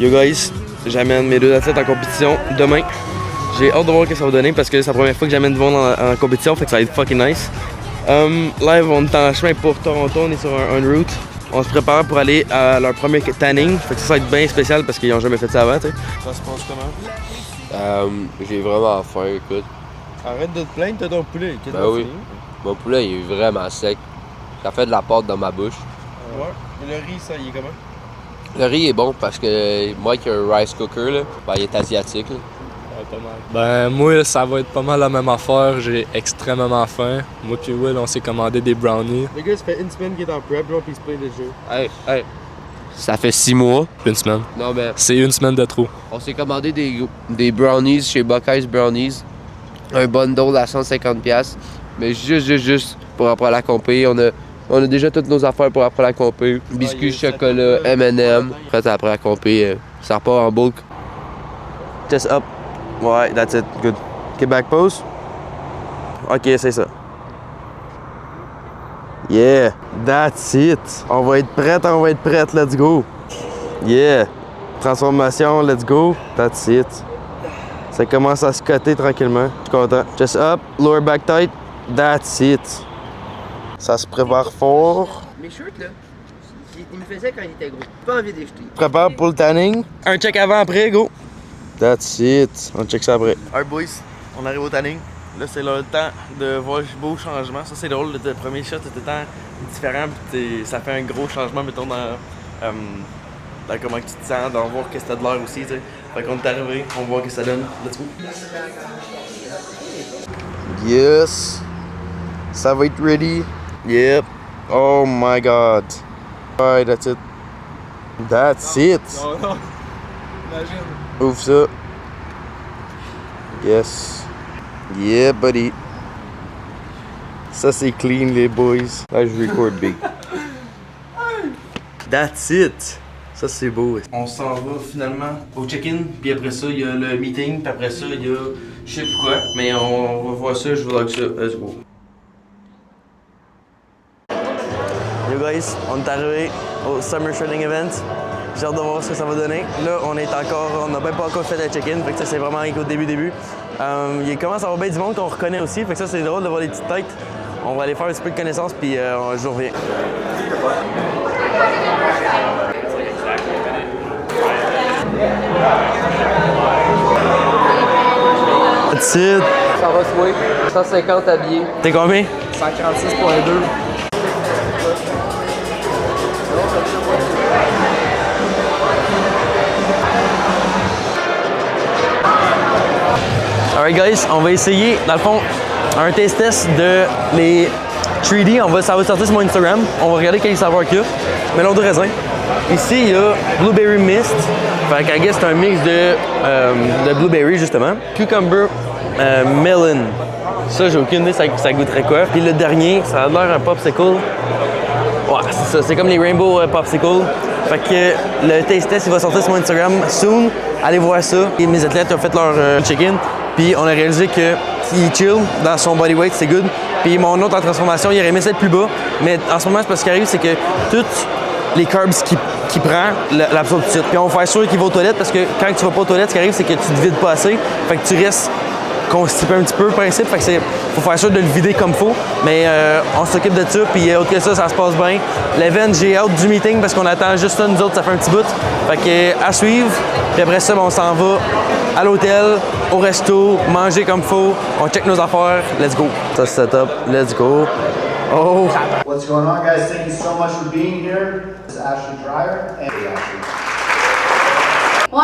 Yo guys, j'amène mes 2 athlètes en compétition demain. J'ai hâte de voir ce que ça va donner parce que c'est la première fois que j'amène du monde en compétition, fait que ça va être fucking nice. Live, on est en chemin pour Toronto, on est sur un route. On se prépare pour aller à leur premier tanning, fait que ça va être bien spécial parce qu'ils n'ont jamais fait ça avant, tu sais. Ça se passe comment? J'ai vraiment faim, écoute. Arrête de te plaindre, t'as ton poulet. Ben oui. Mon poulet, il est vraiment sec. Ça fait de la pâte dans ma bouche. Ouais. Et le riz, ça, il est comment? Le riz est bon parce que moi qui ai un rice cooker, là, ben, il est asiatique. Là. Ouais, pas mal. Ben moi, ça va être pas mal la même affaire. J'ai extrêmement faim. Moi puis Will, on s'est commandé des brownies. Le gars, ça fait une semaine qu'il est en prep, là, puis il se plaint déjà. Hey. Ça fait 6 mois. Une semaine. Non, mais C'est une semaine de trop. on s'est commandé des brownies chez Buckeyes Brownies. Un bundle à 150$. Mais juste pour après la compé. On a déjà toutes nos affaires pour après la compé. Biscuits, chocolat, M&M. Prêt après la compé. Ça repart en bulk. Chest up. Ouais, that's it. Good. OK, back pose. OK, c'est ça. Yeah, that's it. On va être prête, let's go. Yeah. Transformation, let's go. That's it. Ça commence à se coter tranquillement. Je suis content. Chest up, lower back tight. That's it. Ça se prépare fort. Mes shorts, là, il me faisait quand il était gros. Pas envie de les jeter. Prépare pour le tanning. Un check avant, après, go. That's it. On check ça après. Alright boys, on arrive au tanning. Là, c'est le temps de voir le beau changement. Ça, c'est drôle. Le premier shot était tant différent. Puis ça fait un gros changement, mettons, dans comment tu te sens, d'en voir que c'était de l'air aussi, tu sais. Fait qu'on est arrivé, on va voir ce que ça donne. Let's go. Yes. Ça va être ready. Yep. Oh my god. Alright, that's it. That's it. Non. Imagine. Ouvre ça. Yes. Yeah, buddy. Ça, c'est clean, les boys. Là, je record big. That's it. Ça, c'est beau. On s'en va finalement au check-in, puis après ça, il y a le meeting, puis après ça, il y a je sais pas quoi. Mais on va voir ça, je vlog ça. Let's go. Yo guys, on est arrivé au Summer Shredding Event. J'ai hâte de voir ce que ça va donner. Là, on n'a même pas encore fait le check-in, fait que ça c'est vraiment au début. Il commence à avoir bien du monde qu'on reconnaît aussi, fait que ça c'est drôle de voir les petites têtes. On va aller faire un petit peu de connaissance, puis je vous reviens. That's it. Ça va se jouer. 150 habillés. T'es combien? 146.2. Alright guys, on va essayer, dans le fond, un taste test de les 3D. Ça va sortir sur mon Instagram. On va regarder quel saveur qu'il y a. Melon de raisin. Ici, il y a Blueberry Mist. Fait qu'à guess, c'est un mix de blueberry, justement. Cucumber Melon. Ça, j'ai aucune idée ça goûterait quoi. Puis le dernier, ça a l'air un popsicle. Ouais, c'est ça. C'est comme les Rainbow Popsicle. Fait que le taste test, il va sortir sur mon Instagram soon. Allez voir ça. Et mes athlètes ont fait leur check-in. Puis on a réalisé qu'il chill dans son bodyweight, c'est good. Puis mon autre en transformation, il aurait aimé ça être plus bas. Mais en ce moment, c'est parce ce qui arrive, c'est que toutes les carbs qu'il prend, l'absorbe tout de suite. Puis on va faire sûr qu'il va aux toilettes parce que quand tu vas pas aux toilettes, ce qui arrive, c'est que tu te vides pas assez. Fait que tu restes constipé un petit peu, principe. Fait que faut faire sûr de le vider comme faut. Mais on s'occupe de ça, puis autre que ça se passe bien. L'event, j'ai hâte du meeting parce qu'on attend juste ça, nous autres, ça fait un petit bout. Fait que à suivre. Puis après ça, on s'en va à l'hôtel, au resto, manger comme faut. On check nos affaires. Let's go. Ça, c'est setup. Let's go. Oh! What's going on, guys? Thank you so much for being here. This is Ashley Dreyer and Ashley. 1,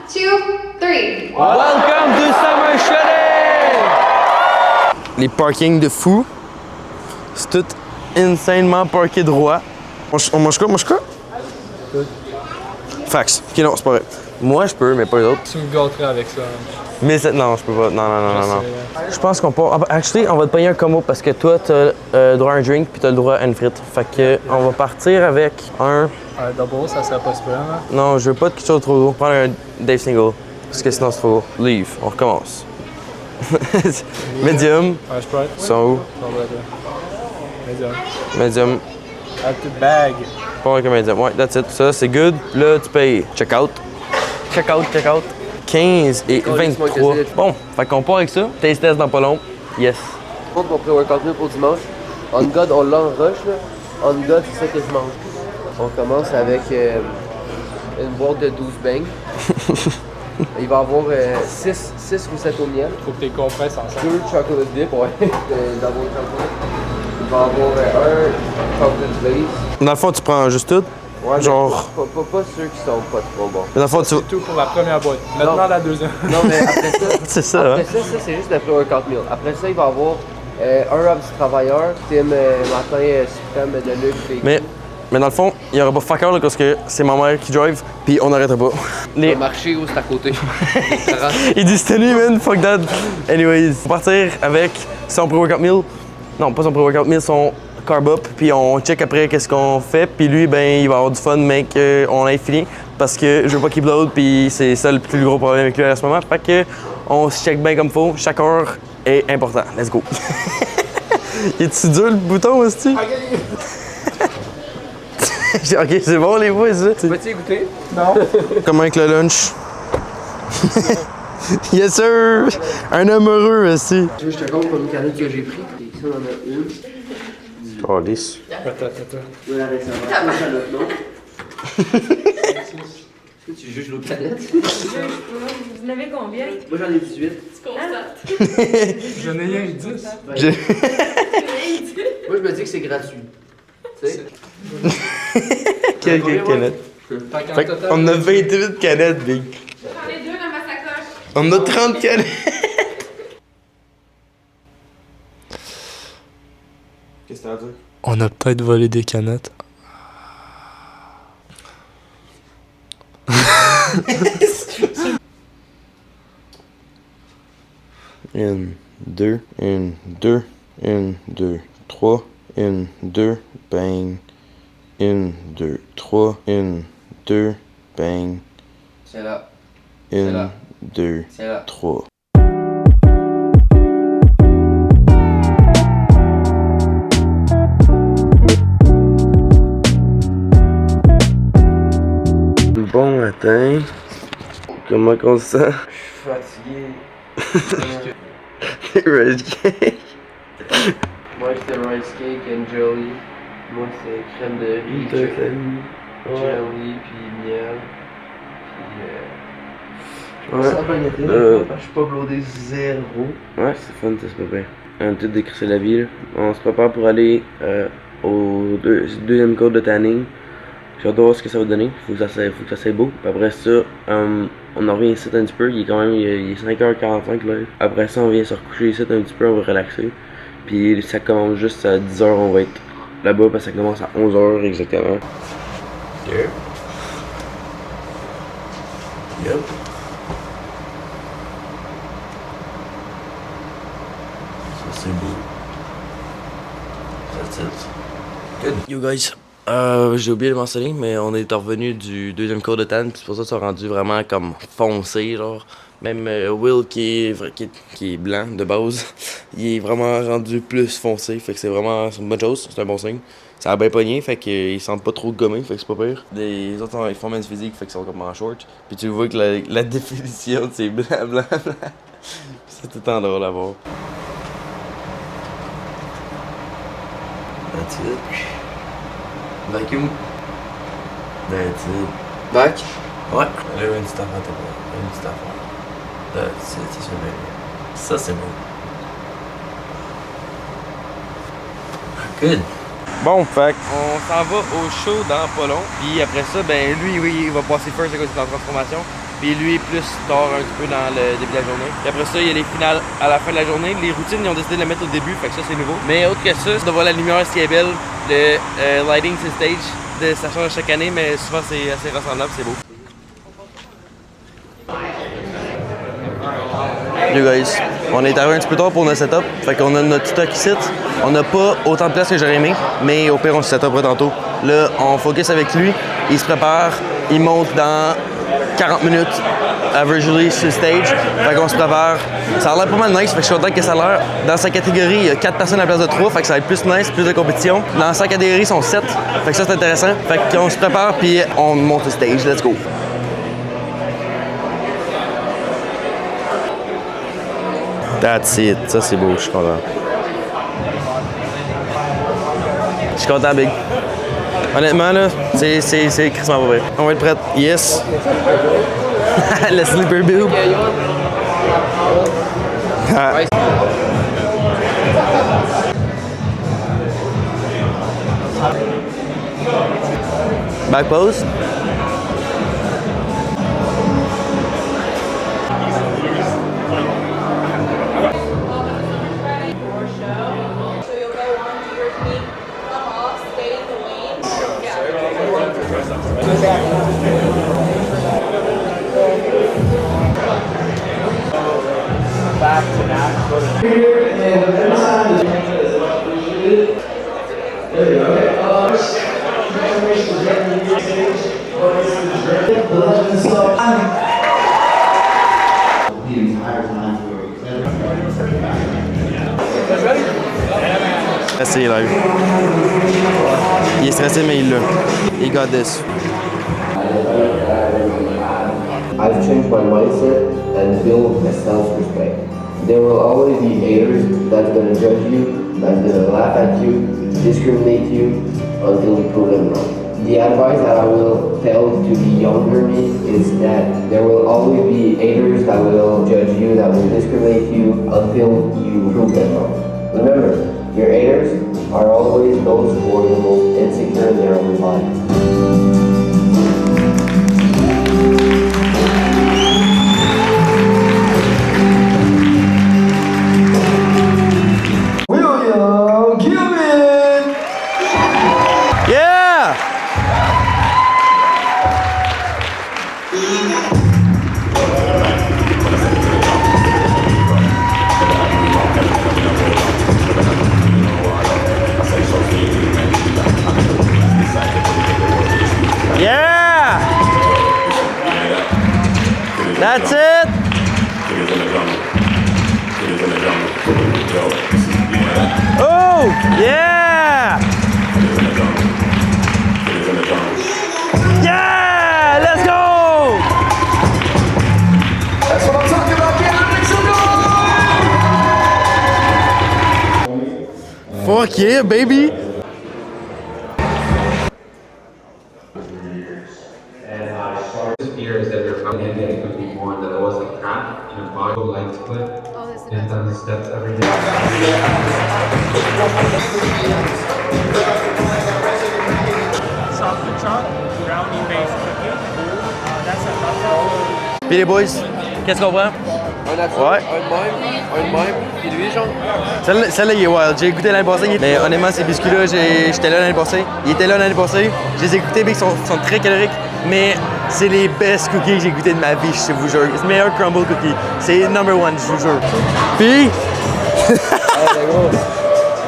2, 3. Welcome to Summer Shredding! Les parkings de fou. C'est tout insanement parké droit. On mange quoi? Fax. Ok, non, c'est pas vrai. Moi, je peux, mais pas les autres. Tu me gâterais avec ça. Mais non, je peux pas. Non. Je pense qu'on peut. Actually, on va te payer un combo parce que toi, t'as droit à un drink puis t'as le droit à une frite. Fait que on va partir avec un. Un double, ça serait pas super, hein? Non, je veux pas de quelque chose de trop gros. Prends un Dave Single. Parce que sinon, c'est trop gros. Leave. On recommence. Medium. Un Sprite. Ils sont où? Medium. Un petit bag. Pas avec un medium. Ouais, that's it. Ça, c'est good. Là, tu payes. Check out. check out. 15 et 23. Bon, fait qu'on part avec ça. Taste test dans pas long. Yes. Mon pré-workout meal pour dimanche. On God, on l'a en rush là. On God, c'est ça que je mange. On commence avec une boîte de 12 beignes. Il va y avoir 6 roussettes au miel. Faut que tu les compresses ensemble. 2 chocolate dip, ouais. Double chocolate. Il va y avoir un chocolate glaze. Dans le fond, tu prends juste tout. Ouais, genre. Pas ceux qui sont pas trop bons. Dans le fond, tu. C'est tout pour la première boîte. Maintenant, la deuxième. Non, mais après ça. C'est ça, Après hein? ça, c'est juste le pré-workout meal. Après ça, il va y avoir un rap du travailleur, Tim matin suprême de Luc. Mais dans le fond, il y aura pas fucker là, parce que c'est ma mère qui drive, puis on n'arrêtera pas. Le marché où c'est à côté. Il dit c'était lui, man, fuck that. Anyways, on va partir avec son pre-workout meal. Non, pas son pre-workout meal, son carb up, puis on check après qu'est-ce qu'on fait, puis lui, ben, il va avoir du fun, mec, on a fini, parce que je veux pas qu'il bloat, puis c'est ça le plus gros problème avec lui à ce moment. Fait que on se check bien comme faut, chaque heure est important. Let's go. Il est-tu dur le bouton, aussi? Ok, c'est bon les boys, ça. Peux-tu écouter? Comment avec le lunch? Yes sir! Un homme heureux aussi. Je te compte comme une canette que j'ai pris. Ici, on en a une. Oh, lisse. Attends. Voilà, récemment. Ça, l'autre, non? Est-ce que tu juges l'autre canette? Vous en avez combien? Moi, j'en ai 18. J'en ai rien 10. Moi, je me dis que c'est gratuit. Tu sais? Quelle canette? Fait qu'on a 28 canettes, Big. J'en ai 2 dans ma sacoche. On a 30 canettes. Qu'est-ce que t'as à dire? On a peut-être volé des canettes. Une, deux, 3, 2, bang. 1, 2, 3, 2, bang. C'est là. 1, 2, C'est là. 3. Bon matin. Comment on se sent? Je suis fatigué. Rice cake. Moi, c'était rice cake and jelly. Moi, c'est crème de riz, jelly, puis miel. Puis, Ouais. ça va bien été, je suis pas bloodé zéro. Ouais, c'est fun, ça, c'est pas bien. On a tout décrissé la vie, là. On se prépare pour aller au deuxième cours de tanning. J'ai hâte de voir ce que ça va donner. Faut que ça soit beau. Puis après ça, on en revient ici un petit peu. Il est 5h45 là. Après ça, on vient se recoucher ici un petit peu, on va relaxer. Puis ça commence juste à 10h, on va être là-bas parce que ça commence à 11h exactement. Yep. Yep. Ça c'est beau. That's it. Good. Yo guys, j'ai oublié de mentionner, mais on est revenu du deuxième cours de tan, puis c'est pour ça qu'ils sont rendus vraiment comme foncés, genre. Même Will qui est blanc de base, il est vraiment rendu plus foncé, fait que c'est une bonne chose, c'est un bon signe. Ça a bien pogné, fait qu'ils sentent pas trop gommés, fait que c'est pas pire. Les autres ils font men's physique, fait qu'ils sont comme en short. Puis tu vois que la définition c'est blanc. C'est tout le temps drôle à voir. That's it. Vacuum. That's it. Back. Ouais. Là, une petite affaire, t'es bon. Une petite affaire. That's it, c'est bien. Ça, c'est beau. Good. Bon, fait on s'en va au show dans pas long. Puis après ça, ben lui, oui, il va passer first à cause de la transformation. Puis lui, plus tard un petit peu dans le début de la journée. Puis après ça, il y a les finales à la fin de la journée. Les routines, ils ont décidé de les mettre au début, fait que ça, c'est nouveau. Mais autre que ça, c'est de voir la lumière, ce qui est belle. Le lighting, c'est stage. Ça change chaque année, mais souvent, c'est assez ressemblable, c'est beau. Yo guys, on est arrivé un petit peu tard pour notre setup, fait qu'on a notre stock ici. On n'a pas autant de place que j'aurais aimé, mais au pire on se setupera tantôt. Là, on focus avec lui, il se prépare, il monte dans 40 minutes, averagely sur le stage. Fait qu'on se prépare. Ça a l'air pas mal nice, fait que je suis content que ça a l'air. Dans sa catégorie, il y a 4 personnes à la place de 3, fait que ça va être plus nice, plus de compétition. Dans sa catégorie, ils sont 7, fait que ça c'est intéressant. Fait qu'on se prépare puis on monte le stage, let's go. That's it. Ça, c'est beau. Je suis content. Je suis content, Big. Honnêtement, là, c'est crissement pas vrai. On va être prêts. Yes. Le sleeper boob. Ah. Back pose. Stressé live. Il est stressé, mais il l'a. He got this. I've changed my mindset and built a self-respect. There will always be haters that's gonna judge you, that's gonna laugh at you, discriminate you until you prove them wrong. The advice that I will tell to the younger me is that there will always be haters that will judge you, that will discriminate you until you prove them wrong. Remember, your haters are always those who are the most insecure in their own minds. Yeah! Yeah! That's it! Oh! Yeah! Yeah! Let's go! That's what I'm talking about. Make some noise! Fuck yeah, baby! Fears that they're coming in and could be born that I was a cat in a body like split 10,000 steps every day. Chocolate chunk, brownie based cookie. That's a Puis les boys, qu'est-ce qu'on prend? Un nature, Ouais. un de même, puis lui, genre. Celle-là, il est wild. J'ai écouté l'année passée. Mais honnêtement, ces biscuits-là, j'étais là l'année passée. Il était là l'année passée. Je les ai goûtés, mais ils sont très caloriques. Mais c'est les best cookies que j'ai goûtés de ma vie, je vous jure. C'est le meilleur crumble cookie. C'est number one, je vous jure. Puis... Ouais, gros.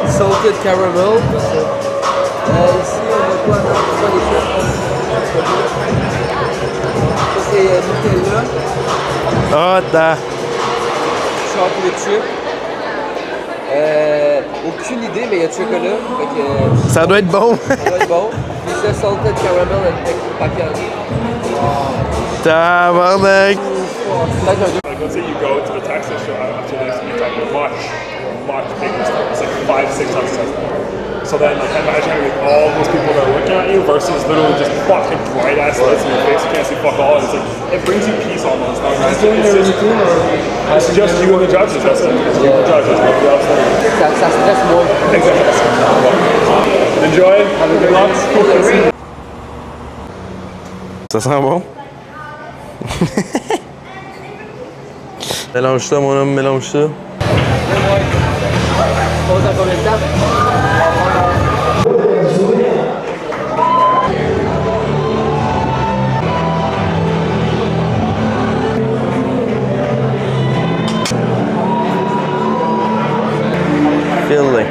Salted caramel. Ici, on a quoi? On a des choses. Ça, c'est Nutella. Oh, t'as... Chocolate chip. Aucune idée, mais il y a du chocolat. Fait que, ça doit être bon. ça doit être bon. Puis ça, salted caramel avec package. Tabarnak. Let's say you go to the Texas show after this, and you're talking much bigger stuff. It's like 5-6 times size. So then, like, imagine having all those people that are looking at you versus literally just fucking bright ass lights in your face. You can't see fuck all. And it's like it brings you peace almost. It's just you and the judges. That's it. It's you and the judges. Nobody else there. Ça stresse moins. Exactly. Enjoy. Have a good luck. Ça sent bon. Mélange ça, mon homme, mélange ça. Pose à combien de temps? Philly.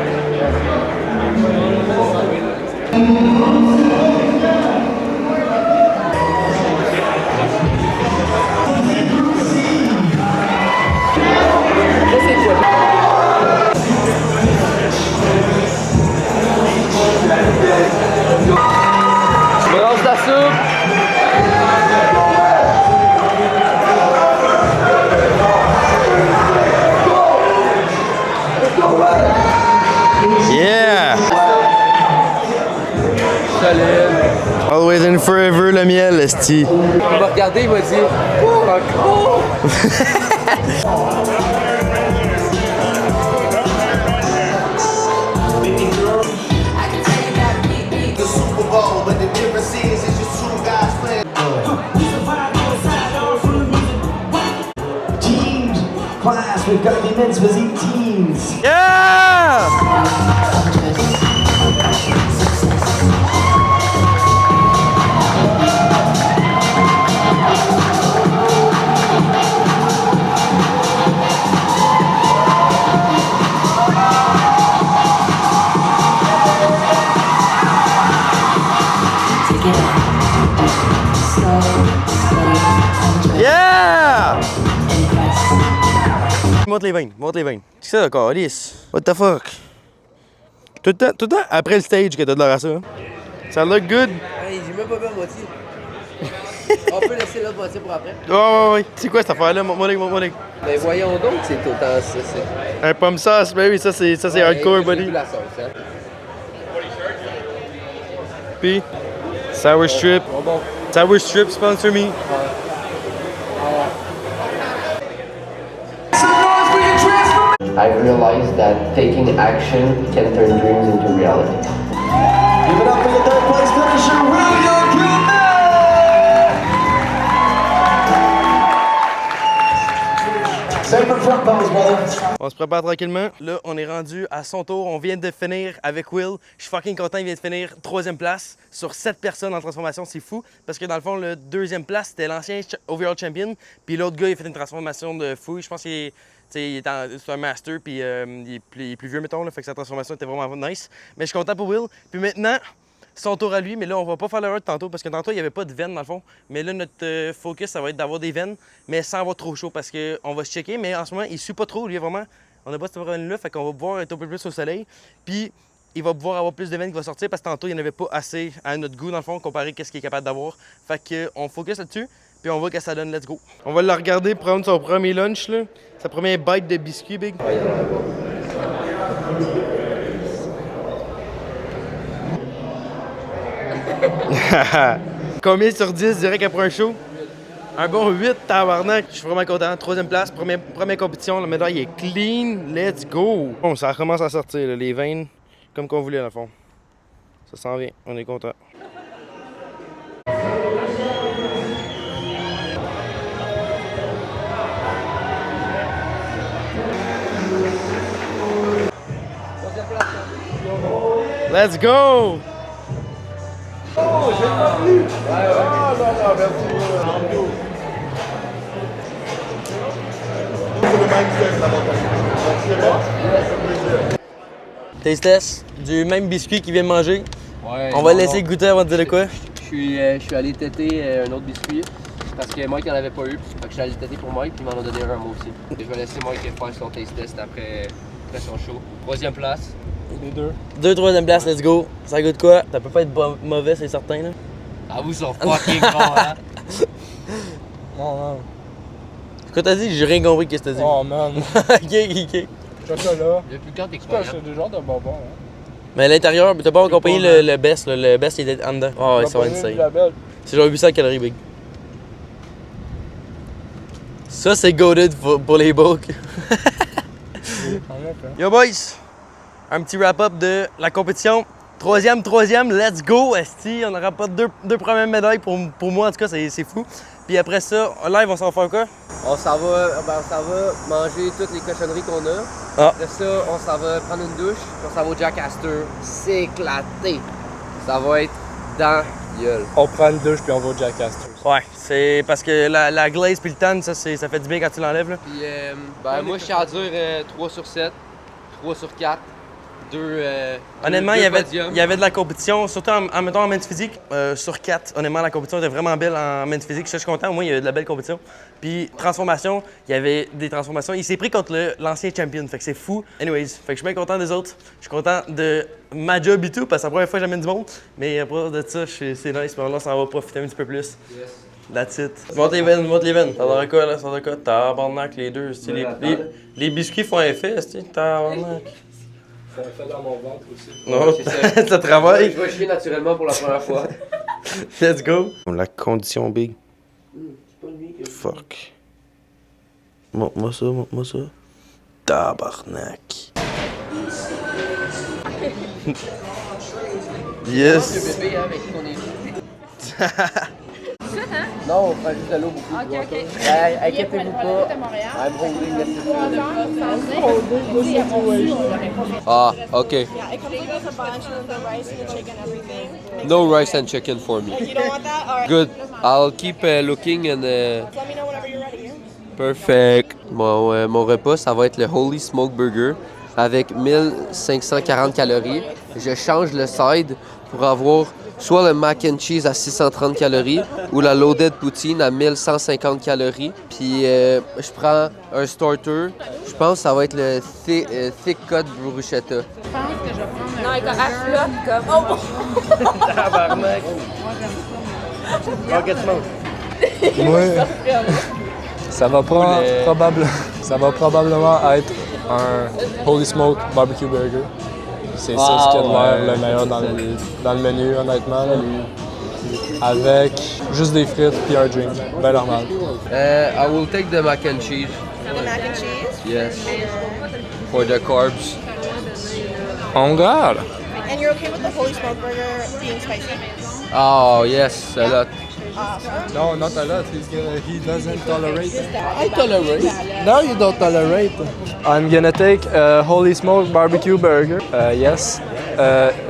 le miel, esti. Il m'a regardé, il m'a dit oh, encore! Teams, class, we've got the men's physique teams. Yeah! Yeah! Monte les veines, monte les veines. C'est ça, d'accord, Alice. What the fuck? Tout le temps après le stage que t'as de l'air à ça. Ça look good. Hey, j'ai même pas vu la moitié. On peut laisser l'autre moitié pour après. Ouais. C'est quoi cette affaire-là? Monte les. Mais voyons donc, c'est autant ça. Un pomme sauce, baby, ça c'est hardcore, buddy. La sauce, hein. Puis, sour strip. Bon. Sour strip, sponsor me. I realized that taking action can turn dreams into reality. Give it up for the third place finisher, William Gilman! Separate front pose, brother. On se prépare tranquillement. Là, on est rendu à son tour. On vient de finir avec Will. Je suis fucking content. Il vient de finir 3e place sur 7 personnes en transformation. C'est fou. Parce que dans le fond, le 2e place, c'était l'ancien overall champion. Puis l'autre gars, il a fait une transformation de fou. Je pense qu'il c'est un master. Puis il est plus vieux, mettons. Là, fait que sa transformation était vraiment nice. Mais je suis content pour Will. Puis maintenant, son tour à lui, mais là, on va pas faire l'erreur de tantôt parce que tantôt, il n'y avait pas de veine dans le fond. Mais là, notre focus, ça va être d'avoir des veines, mais sans avoir trop chaud parce qu'on va se checker. Mais en ce moment, il suit pas trop, lui, vraiment. On n'a pas cette veine-là, fait qu'on va pouvoir être un peu plus au soleil. Puis, il va pouvoir avoir plus de veines qui vont sortir parce que tantôt, il n'y en avait pas assez à notre goût, dans le fond, comparé à ce qu'il est capable d'avoir. Fait qu'on focus là-dessus, puis on voit que ça donne. Let's go. On va le regarder prendre son premier lunch, là. Sa première bite de biscuit, Big. Combien sur 10 direct après un show? Un bon 8, tabarnak. Je suis vraiment content. 3e place, première compétition. La médaille est clean. Let's go! Bon, ça recommence à sortir, là, les veines, comme qu'on voulait, dans le fond. Ça s'en vient. On est content. Let's go! Oh, j'ai pas vu! Ouais. Oh, non, merci. Taste test du même biscuit qu'il vient de manger. Ouais, on va le laisser goûter avant de dire de quoi. Je suis allé têter un autre biscuit parce que Mike n'en avait pas eu. Fait que je suis allé têter pour Mike puis il m'en a donné un moi aussi. Et je vais laisser Mike faire son taste test après son show. 3e place. Les deux. 3e place, let's go. Ça goûte quoi? Ça peut pas être mauvais, c'est certain, là. Ah, vous sont fucking bons, hein? Non. Ce que t'as dit, j'ai rien compris qu'est-ce que t'as dit. Oh man. ok. Chocolat. Depuis quand t'es croyant? C'est des genres de bonbons, hein. Mais à l'intérieur, t'as pas encore payé le best, là. Le best il est en dedans. Oh, ouais, ça va être insane. C'est genre 800 calories, Big. Ça, c'est goated pour les bulks. Yo, boys! Un petit wrap-up de la compétition. 3e, let's go, esti. On aura pas deux premières médailles pour moi, en tout cas, c'est fou. Puis après ça, live, on s'en va faire quoi? On s'en va manger toutes les cochonneries qu'on a. Ah. Après ça, on s'en va prendre une douche, puis on s'en va au Jack Astor, s'éclater. Ça va être dans gueule. On prend une douche puis on va au Jack Astor. Ouais, c'est parce que la glaze puis le tan, ça fait du bien quand tu l'enlèves, là. Puis moi, je suis à dire 3 sur 7, 3 sur 4. Honnêtement, il y avait de la compétition, surtout en men's physique. Sur 4, honnêtement, la compétition était vraiment belle en men's physique. Je suis content, au moins, il y avait de la belle compétition. Puis, transformation, il y avait des transformations. Il s'est pris contre l'ancien champion, fait que c'est fou. Anyways, fait que je suis bien content des autres. Je suis content de ma job et tout, parce que c'est la première fois que j'amène du monde. Mais après de ça, c'est nice. Mais là, ça va profiter un petit peu plus. Yes. That's it. Monte les veines. Ça donne quoi, là? Ça donne quoi? Tabarnak, les deux. Les biscuits font effet, tabarnak. Ça fait dans mon ventre aussi. Non, ça travaille. Je vais chier naturellement pour la première fois. Let's go. La condition big. Fuck. Montre-moi ça, montre-moi ça. Tabarnak. Yes. Non, on prend juste de l'eau beaucoup. Ok, ok. Inquiétez-vous pas. I'm holding this. Ah, okay. Yeah, it comes with a bunch of the rice and the chicken, everything. No rice and chicken for me. You don't want that? Alright. Good. I'll keep looking and. Let me know whenever you're ready. Perfect. Mon repas, ça va être le Holy Smoke Burger avec 1540 calories. Je change le side pour avoir soit le mac and cheese à 630 calories ou la loaded poutine à 1150 calories. Puis je prends un starter. Je pense que ça va être le thick cut bruschetta. Je pense que je vais prendre. Non, elle flotte comme. Oh! Tabarnak. Rocket smoke. Ouais. Ça va probablement être un Holy Smoke Barbecue Burger. C'est ça ce qui a de l'air le meilleur dans le menu, honnêtement. Là. Avec juste des frites puis un drink. Ben normal. I will take the mac and cheese. The mac and cheese? Yes. For the carbs. On garde. And you're okay with the Holy Smoke Burger being spicy? Oh, yes, a lot. No, not a lot. He doesn't tolerate. I tolerate. No, you don't tolerate. I'm gonna take a Holy Smoke Barbecue Burger. Yes.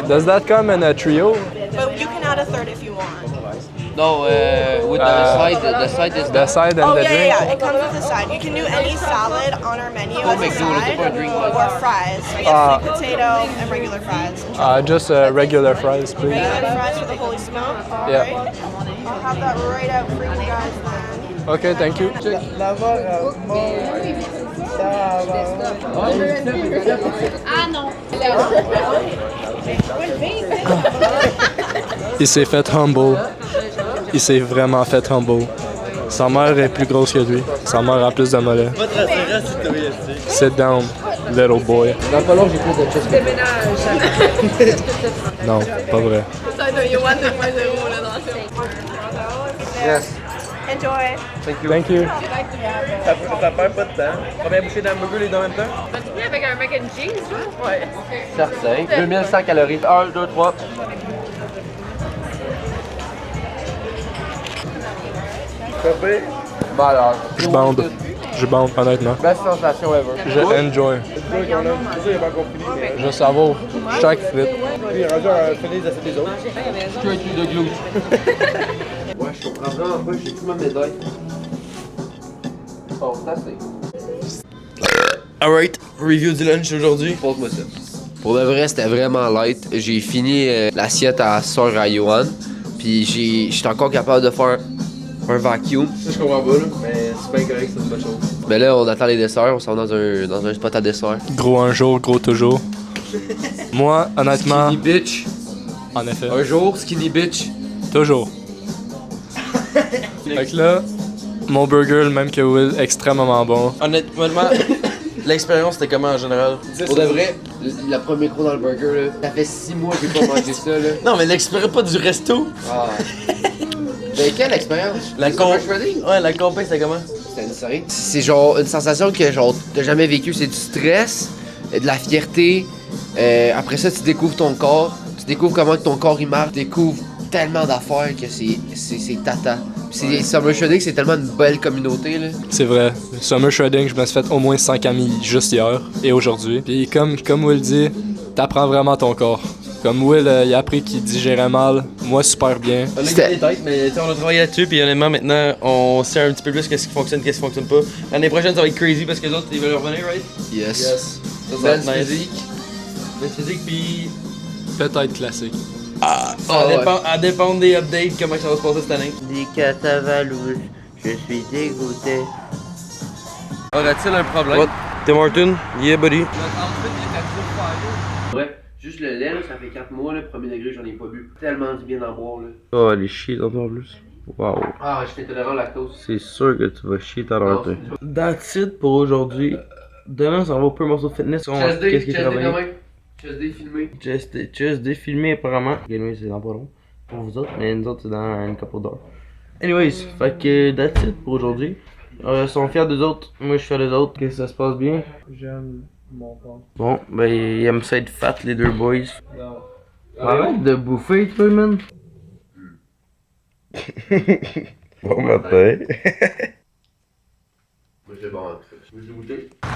Does that come in a trio? But you can add a third if you want. No, with the side is The side and Oh, the yeah, drink. yeah, it comes with the side. You can do any salad on our menu as a side, or fries. We have sweet potato and regular fries. Just regular fries, please. Regular fries for the Holy Smoke? All Yeah. right. I'll have that right out for you guys then. Okay, thank you. Ah non! Il s'est fait humble. Il s'est vraiment fait humble. Sa mère est plus grosse que lui. Sa mère a plus de mollets. Sit down, little boy. Dans pas long, j'ai plus de choses. Non, pas vrai. Ça doit y avoir 2.0 là dans ce. Yes. Enjoy! Thank you. Ça perd pas de temps. Combien bouchées d'hamburger les deux en même temps? Vas-tu venir avec un mac and cheese? Ouais. Certain. 2100 calories. 1, 2, 3. Malade. Je bande, honnêtement. Best sensation ever. Je enjoy. Je savoure chaque frite. Straight to the glue. Ouais, je comprends vraiment pas, j'ai plus ma médaille. Oh, c'est assez. Alright, review du lunch aujourd'hui. Pose-moi ça. Pour le vrai, c'était vraiment light. J'ai fini l'assiette à Sœur à Johan. Puis j'étais encore capable de faire un vacuum. Ça, je comprends pas, là, mais c'est bien correct, c'est une bonne chose. Mais là, on attend les desserts. On s'en va dans un spot à dessert. Gros un jour, gros toujours. Moi, honnêtement, Skinny bitch. en effet, Un jour, skinny bitch. toujours. Fait que là, mon burger, le même que Will, extrêmement bon. Honnêtement, l'expérience c'était comment en général? Pour de vrai, le premier croc dans le burger, là, ça fait 6 mois que j'ai pas mangé ça. Là. Non, mais l'expérience pas du resto. Ah. Mais quelle expérience? La Ouais, la compé c'était comment? C'était insane. C'est genre une sensation que genre t'as jamais vécu. C'est du stress, de la fierté. Après ça, tu découvres ton corps. Tu découvres comment que ton corps il marche. Tu découvres tellement d'affaires que c'est tata. Summer Shredding, c'est tellement une belle communauté, là. C'est vrai. Summer Shredding, je me suis fait au moins 5 amis juste hier et aujourd'hui. Puis comme Will dit, t'apprends vraiment ton corps. Comme Will, il a appris qu'il digérait mal. Moi, super bien. On a gagné des têtes, mais on a travaillé là-dessus, puis honnêtement, maintenant, on sait un petit peu plus qu'est-ce qui fonctionne, qu'est-ce qui fonctionne pas. L'année prochaine, ça va être crazy parce que les autres, ils veulent revenir, right? Yes. Yes. Ça va être Ben's nice. physique. Ben's physique, puis... Peut-être classique. À dépendre des updates, comment ça va se passer cette année. Dis que ça va louche, je suis dégoûté. Aurait-il un problème? What? Tim Horton? Yeah, buddy. Ouais, juste le lait, là, ça fait 4 mois, le premier degré, j'en ai pas bu. Tellement du bien d'en boire, là. Oh, les chier en plus. Wow. Ah, je suis intolérant au lactose. C'est sûr que tu vas chier ta rentrée. That's it pour aujourd'hui. Demain, ça va au peu morceau de fitness. Qu'est-ce qui est travaillé? Chest D filmé. Chest D filmé apparemment. Gaming, c'est dans pas long. pour vous autres, mais nous autres, c'est dans une couple d'heures. Anyways, fait que that's it pour aujourd'hui. Ils sont fiers d'eux autres, moi je suis fier d'eux autres, que ça se passe bien. J'aime mon père. Bon, ben ils aiment ça être fat les deux boys. Arrête de bouffer toi, man. Bon matin. Moi j'ai bon.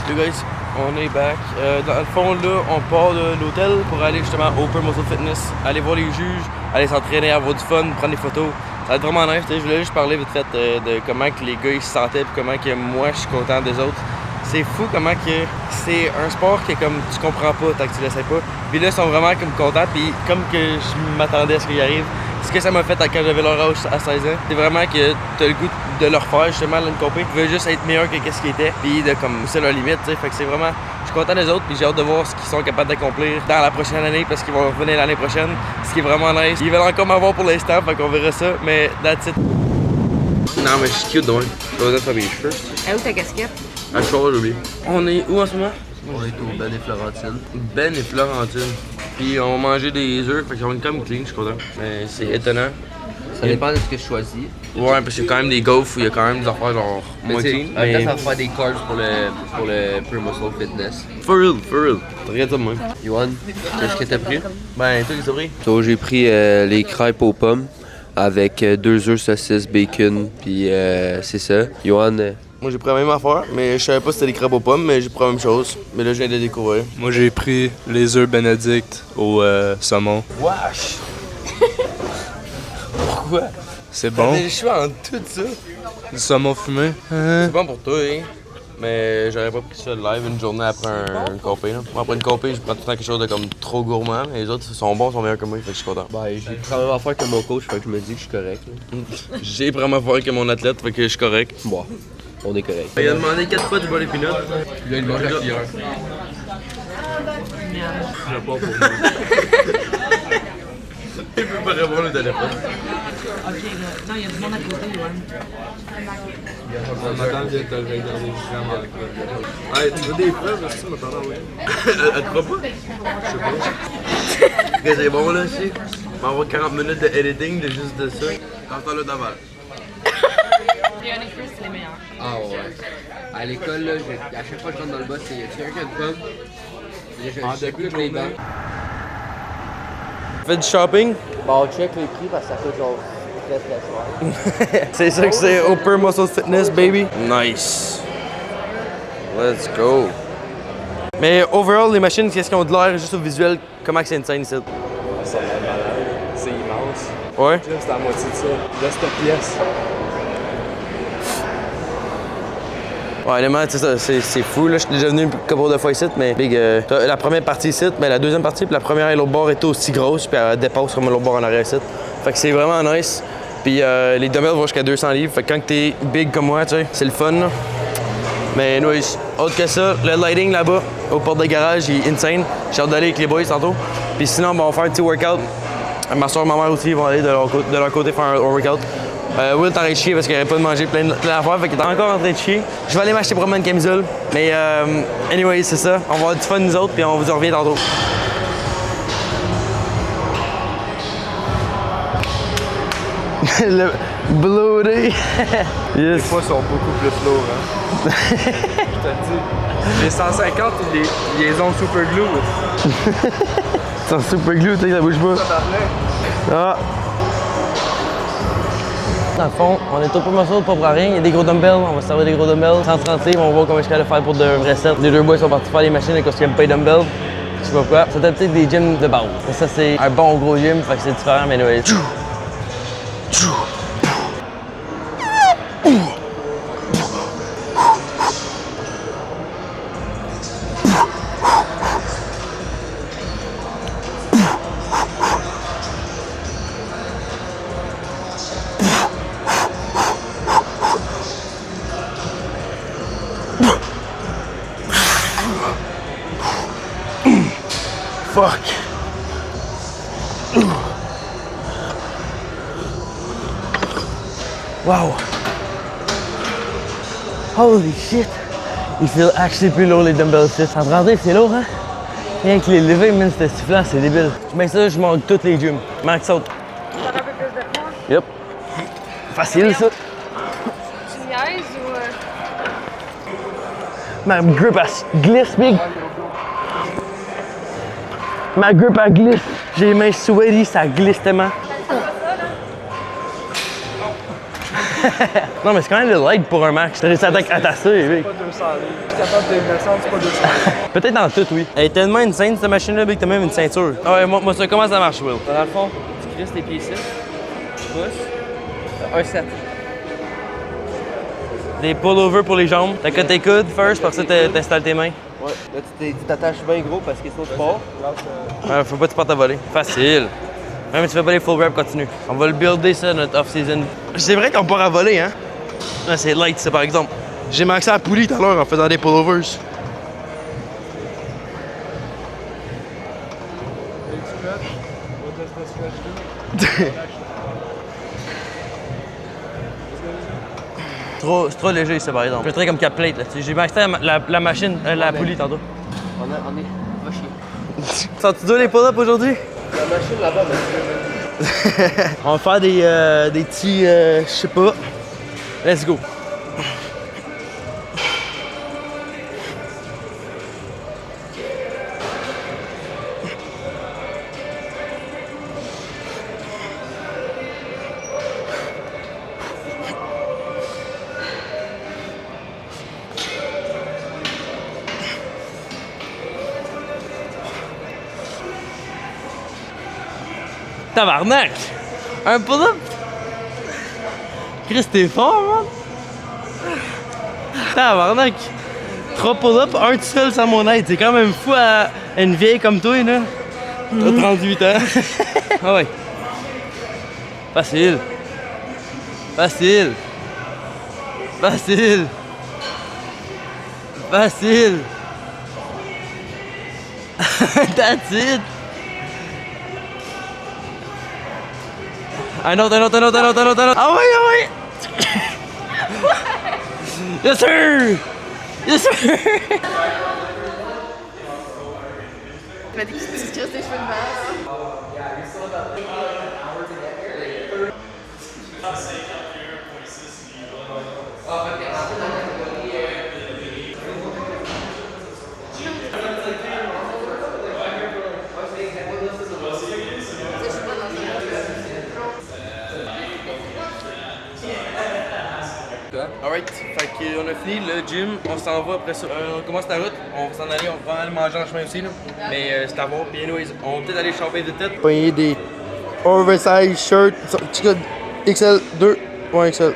Les guys, on est back. Dans le fond, là, on part de l'hôtel pour aller justement au Upper Muscle Fitness, aller voir les juges, aller s'entraîner, avoir du fun, prendre des photos. Ça va être vraiment nice. Je voulais juste parler vite fait de comment que les gars ils se sentaient et comment que moi je suis content des autres. C'est fou comment que c'est un sport que comme tu comprends pas tant que tu l'essaies pas. Puis là ils sont vraiment comme contents puis comme que je m'attendais à ce qu'il arrive. Ce que ça m'a fait quand j'avais leur âge à 16 ans, c'est vraiment que t'as le goût de leur faire justement une compé. Ils veulent juste être meilleurs que qu'est-ce qu'ils étaient puis de comme c'est leur limite, tu sais. Fait que c'est vraiment, je suis content des autres puis j'ai hâte de voir ce qu'ils sont capables d'accomplir dans la prochaine année parce qu'ils vont revenir l'année prochaine, ce qui est vraiment nice. Ils veulent encore m'avoir pour l'instant, fait qu'on verra ça, mais that's it. Non mais je suis cute donc, j'ai besoin de faire mes cheveux. Où ta casquette? À Charles, j'ai oublié. On est où en ce moment? On est au Ben et Florentine. Ben et Florentine. Puis on va manger des œufs, fait qu'ils sont quand même clean, je suis content. Mais c'est étonnant. Ça dépend de ce que je choisis. Ouais, parce qu'il y a quand même des gaufres où il y a quand même des affaires genre moins clean. Mais... ça va faire des carbs pour le Upper Muscle Fitness. For real. Regarde ça de moi. Yohan, qu'est-ce que t'as pris? Ben, toi, qu'est-ce que t'as pris? So, j'ai pris les crêpes aux pommes avec 2 œufs, saucisses, bacon, puis c'est ça. Yohan, Moi, j'ai pris la même affaire, mais je savais pas si c'était des crêpes aux pommes, mais j'ai pris la même chose. Mais là, je viens de les découvrir. Moi, j'ai pris les œufs Benedict au saumon. Wesh! Pourquoi? C'est bon. Je suis en tout ça. Du saumon fumé. C'est bon pour toi, hein? Mais j'aurais pas pris ça de live une journée après une compé. Moi, après une compé, je prends tout le temps quelque chose de comme trop gourmand, mais les autres sont bons, sont meilleurs que moi, fait que je suis content. Ben, j'ai pris la même affaire que mon coach, fait que je me dis que je suis correct. J'ai pris la même affaire que mon athlète, fait que je suis correct. Bon, on est correct. Il a demandé 4 fois du bol et peanut. Puis là, il mange la cuillère. Je pas pour moi. Il peut pas répondre au téléphone. Ok, non, il y a du monde à côté, Yohan. Madame vient te regarder vraiment. Hey, tu veux des preuves, est-ce que tu m'attends, oui? Elle te fera pas? Je sais pas. Que c'est bon là, aussi. On va avoir 40 minutes de editing de juste de ça. T'entends-le d'aval. Les Honey Crisp, c'est les meilleurs. Ah ouais. À l'école, là, à chaque fois que je rentre dans le bus, c'est quelqu'un qui a une pomme. Je check toutes les bancs. Fais du shopping? Bon, check les prix parce que ça coûte genre très cher. C'est ça que c'est Upper Muscle Fitness, baby. Nice. Let's go. Mais overall, les machines, qu'est-ce qu'ils ont de l'air juste au visuel? Comment c'est insane ici? Ça a l'air malade. C'est immense. Ouais? Là, c'est la moitié de ça. Là, cette pièce. Ouais, honnêtement, tu sais, c'est fou, là. Je suis déjà venu une couple de fois ici, mais big, la première partie ici, mais la deuxième partie, puis la première et l'autre bord est aussi grosse, puis elle dépasse comme l'autre bord en arrière ici. Fait que c'est vraiment nice. Puis les dumbbells vont jusqu'à 200 livres, fait que quand t'es big comme moi, tu sais, c'est le fun, là. Mais anyways, autre que ça, le lighting là-bas, au porte de garage, il est insane. J'ai hâte d'aller avec les boys tantôt. Puis sinon, on va faire un petit workout. Ma soeur et ma mère aussi vont aller de leur côté faire un workout. Will est en train de chier parce qu'il n'arrête pas de manger plein d'affaires, fait qu'il est encore en train de chier. Je vais aller m'acheter pour moi une camisole. Mais anyway, c'est ça. On va avoir du fun nous autres, puis on vous en revient tantôt. Le bloaté. Yes. Les fois sont beaucoup plus lourds, hein. Je te dis. Les 150, ils les ont super glue. C'est un super glue, tu sais, ça bouge pas. Ah. Dans le fond, on est au Upper Muscle pas pour rien. Il y a des gros dumbbells, on va se servir des gros dumbbells. 130 livres, on va voir comment je suis capable de faire pour de vrais sets. Les deux boys sont partis faire les machines parce qu'ils n'aiment pas les dumbbells. Je sais pas pourquoi. C'était peut-être des gyms de base. Mais ça, c'est un bon gros gym, fait que c'est différent, mais anyway. Fuck. Wow. Holy shit. Il feel actually plus lourd les dumbbells 6. En 30, c'est lourd, hein? Rien que les lever, man, c'était sifflant, c'est débile. Mais ça, je manque toutes les gyms. Max out. T'en as un peu Yep. Facile, ça. Tu niaises ou... Ma grip, elle glisse, big. Ma grip, elle glisse. J'ai les mains sweaty, ça glisse tellement. Non, mais c'est quand même le light pour un max. T'as des attaques à tasser, big. C'est pas 200 livres. Je suis capable de descendre, c'est pas 200 livres. Peut-être dans tout, oui. Elle est tellement insane, cette machine-là, big, t'as même une ceinture. Ah ouais, moi ça, comment ça marche, Will? Dans le fond, tu crisses tes pieds ici, tu pousses, un set. Des pull-over pour les jambes. T'as tes coudes first, pour ça t'installes tes mains. Ouais, là tu t'attaches bien gros parce que sinon tu pars. Ouais, faut pas que tu partes à voler. Facile. Même si tu fais pas les full reps, continue. On va le builder ça, notre off-season. C'est vrai qu'on part à voler, hein? Ouais, c'est light, ça, par exemple. J'ai maxé à la poulie tout à l'heure en faisant des pullovers. C'est trop léger, ça, par exemple. Je fais très comme cap plate, là. J'ai maxé la machine, la poulie, tantôt. On est... Va chier. Sens-tu dur les pull-ups aujourd'hui? La machine là-bas, On va faire des petits, je sais pas. Let's go. Tabarnak! Un pull-up? Chris, t'es fort, man! Tabarnak! 3 pull-ups, un tout seul sans mon aide. C'est quand même fou à une vieille comme toi, là. T'as 38 ans. Ah ouais. Facile. Facile. Facile. Facile. That's it. Un autre. Ah ouais! Yes sir! Yes sir! Tu m'as dit que tu te casses tes cheveux de base. Alright, fait qu'on a fini le gym, on s'en va après ça. On commence la route, on va s'en aller, on va aller manger en chemin aussi là. Mais c'est à voir, puis anyways, on va peut-être aller choper de tête. Pogner des oversize shirts, XL 2, ouais XL.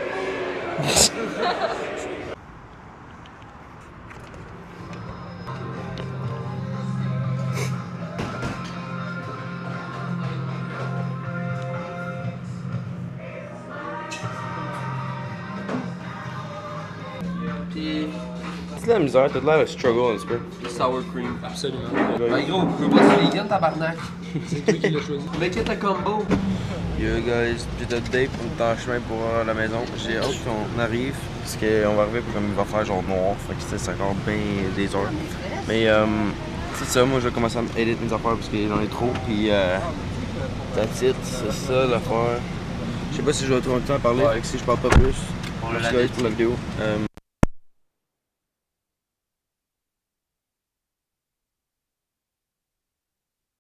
C'est la misère, t'as l'air de struggle un petit peu. Sour cream. Absolument. Ben gros, je veux pas se vegan, tabarnak. C'est toi qui l'as choisi. Make it a combo. Yo guys, j'ai de date, on est en chemin pour la maison. J'ai hâte qu'on arrive, parce qu'on va arriver comme il va faire genre noir, fait que c'est encore bien des heures. Mais c'est ça, moi je vais commencer à editer mes affaires parce que j'en ai trop, puis that's it, c'est ça l'affaire. Je sais pas si je vais trouver le temps à parler, si je parle pas plus. Merci guys pour la vidéo.